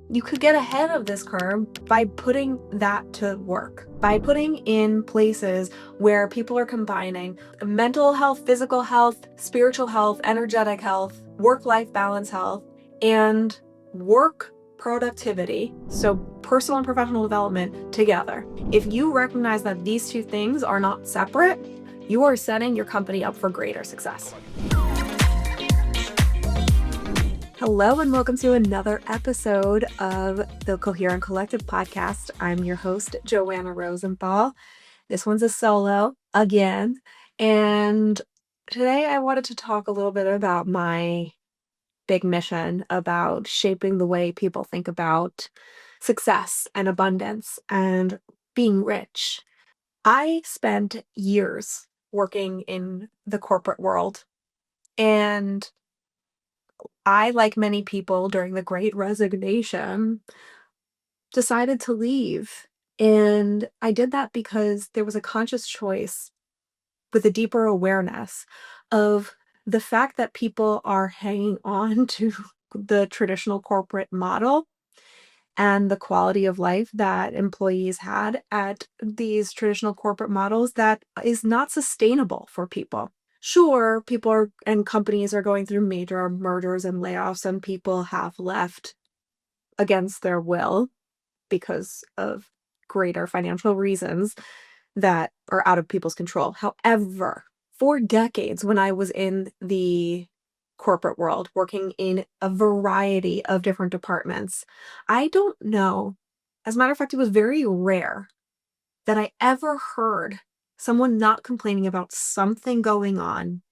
You could get ahead of this curve by putting that to work, by putting in places where people are combining mental health, physical health, spiritual health, energetic health, work-life balance health, and work productivity, so personal and professional development together. If you recognize that these two things are not separate, you are setting your company up for greater success. Hello and welcome to another episode of the Coherent Collective podcast. I'm your host, Joanna Rosenthal. This one's a solo again. And today I wanted to talk a little bit about my big mission about shaping the way people think about success and abundance and being rich. I spent years working in the corporate world, and I, like many people during the Great Resignation, decided to leave. And I did that because there was a conscious choice with a deeper awareness of the fact that people are hanging on to the traditional corporate model and the quality of life that employees had at these traditional corporate models that is not sustainable for people. Sure, and companies are going through major mergers and layoffs, and people have left against their will because of greater financial reasons that are out of people's control. However, for decades, when I was in the corporate world, working in a variety of different departments, I don't know. As a matter of fact, it was very rare that I ever heard someone not complaining about something going on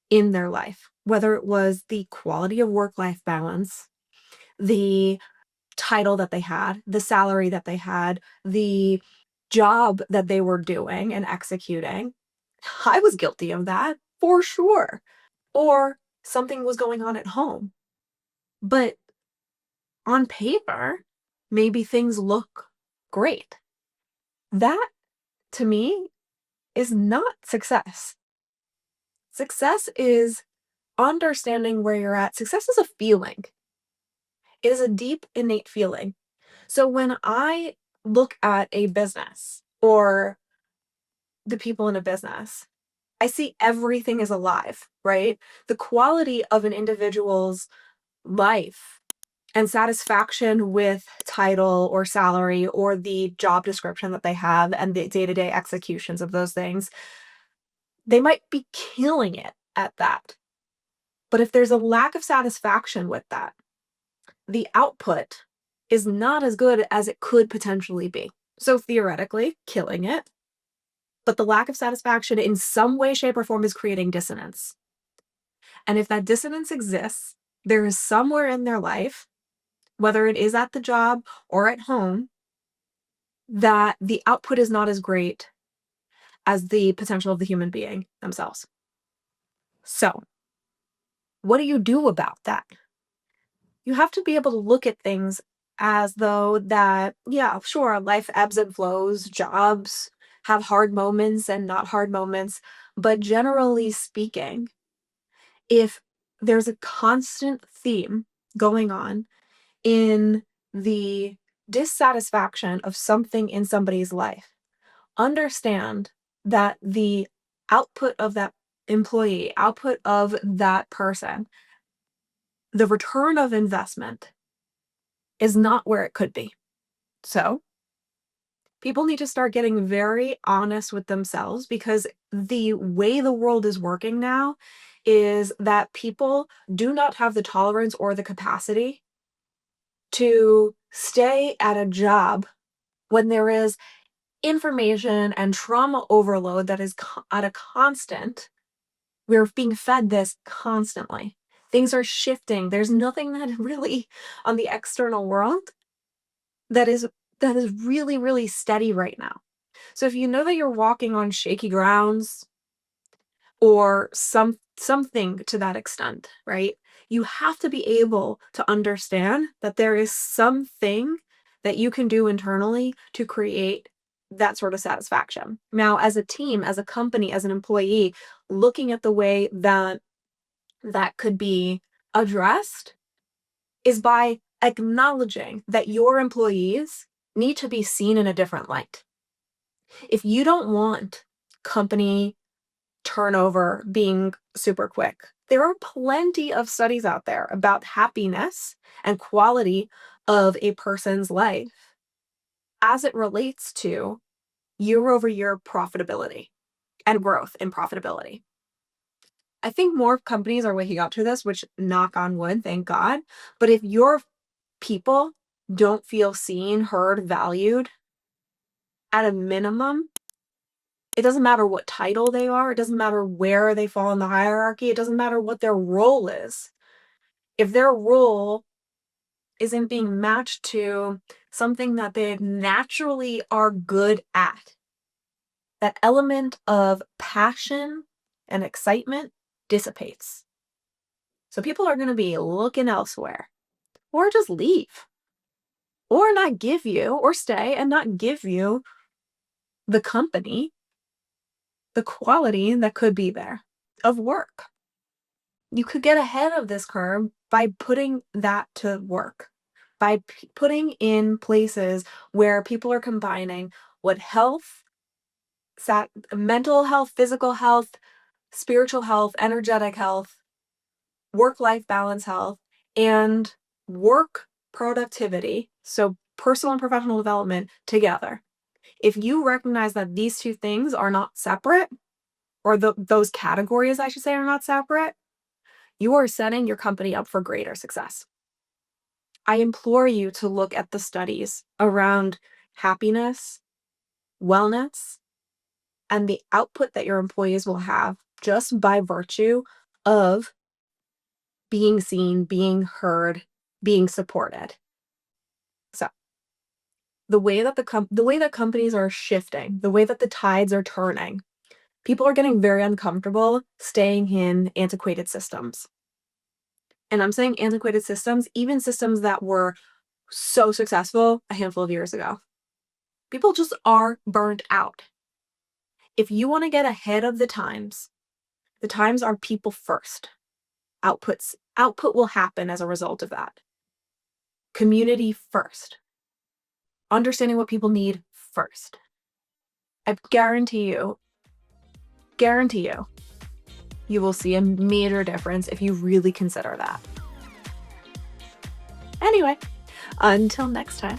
in their life, whether it was the quality of work-life balance, the title that they had, the salary that they had, the job that they were doing and executing. I was guilty of that for sure. Or something was going on at home. But on paper, maybe things look great. That, to me, is not success. Success is understanding where you're at. Success is a feeling. It is a deep, innate feeling. So when I look at a business or the people in a business, I see everything is alive, right? The quality of an individual's life and satisfaction with title or salary or the job description that they have and the day-to-day executions of those things, they might be killing it at that. But if there's a lack of satisfaction with that, the output is not as good as it could potentially be. So theoretically, killing it, but the lack of satisfaction in some way, shape, or form is creating dissonance. And if that dissonance exists, there is somewhere in their life, whether it is at the job or at home, that the output is not as great as the potential of the human being themselves. So, what do you do about that? You have to be able to look at things as though that, yeah, sure, life ebbs and flows, jobs have hard moments and not hard moments, but generally speaking, if there's a constant theme going on in the dissatisfaction of something in somebody's life, understand that the output of that employee, output of that person, the return of investment is not where it could be. So people need to start getting very honest with themselves, because the way the world is working now is that people do not have the tolerance or the capacity to stay at a job when there is information and trauma overload that is at a constant. We're being fed this constantly. Things are shifting. There's nothing that really on the external world that is really, really steady right now. So if you know that you're walking on shaky grounds or something to that extent, right? You have to be able to understand that there is something that you can do internally to create that sort of satisfaction. Now, as a team, as a company, as an employee, looking at the way that that could be addressed is by acknowledging that your employees need to be seen in a different light. If you don't want company turnover being super quick, there are plenty of studies out there about happiness and quality of a person's life as it relates to year-over-year profitability and growth in profitability. I think more companies are waking up to this, which, knock on wood, thank God. But if your people don't feel seen, heard, valued, at a minimum, it doesn't matter what title they are, it doesn't matter where they fall in the hierarchy, it doesn't matter what their role is. If their role isn't being matched to something that they naturally are good at, that element of passion and excitement dissipates. So people are going to be looking elsewhere, or just leave, or not give you, or stay and not give you the company, the quality that could be there of work. You could get ahead of this curve by putting that to work, by putting in places where people are combining what health, mental health, physical health, spiritual health, energetic health, work-life balance health, and work productivity, so personal and professional development together. If you recognize that these two things are not separate, or those categories, I should say, are not separate, you are setting your company up for greater success. I implore you to look at the studies around happiness, wellness, and the output that your employees will have just by virtue of being seen, being heard, being supported. So the way that the way that companies are shifting, the way that the tides are turning, people are getting very uncomfortable staying in antiquated systems. And I'm saying antiquated systems, even systems that were so successful a handful of years ago. People just are burnt out. If you want to get ahead of the times are people first. Output will happen as a result of that. Community first. Understanding what people need first. I guarantee you, you will see a major difference if you really consider that. Anyway, until next time.